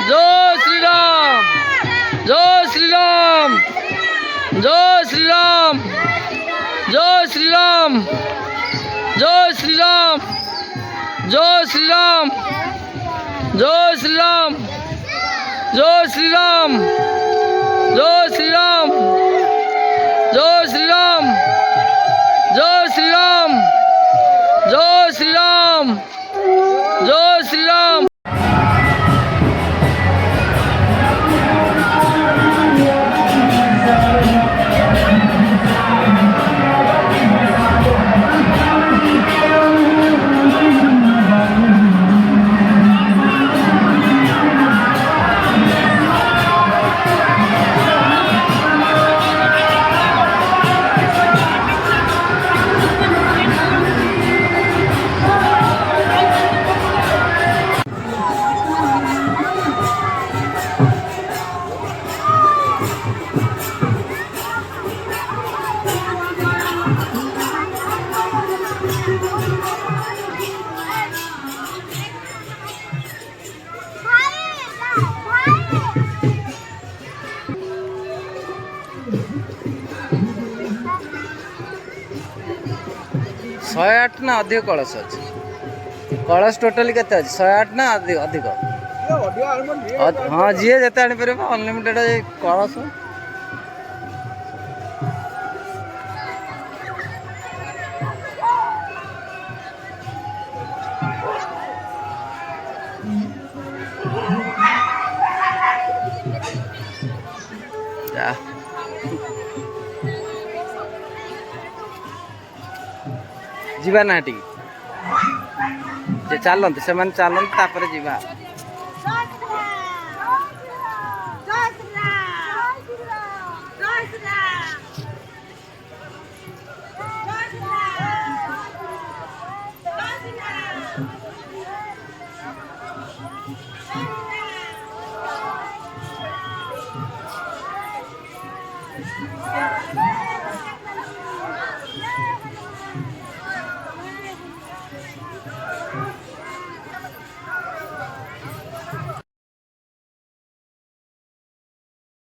जय श्री राम, जय श्री राम, जय श्री राम, जय श्री राम, जय श्री राम, जय श्री राम, जय श्री राम, जय श्री राम, जय श्री राम, जय श्री राम, जय श्री राम, जय श्री राम, जय श्री राम। शहे आठ ना अधिक कलश अच्छे कलश टोटाली के शहे आठ ना अधिक हाँ जी जिते आनीपर अनलिमिटेड कलश जीवा ना टी चलते से चलते जीवा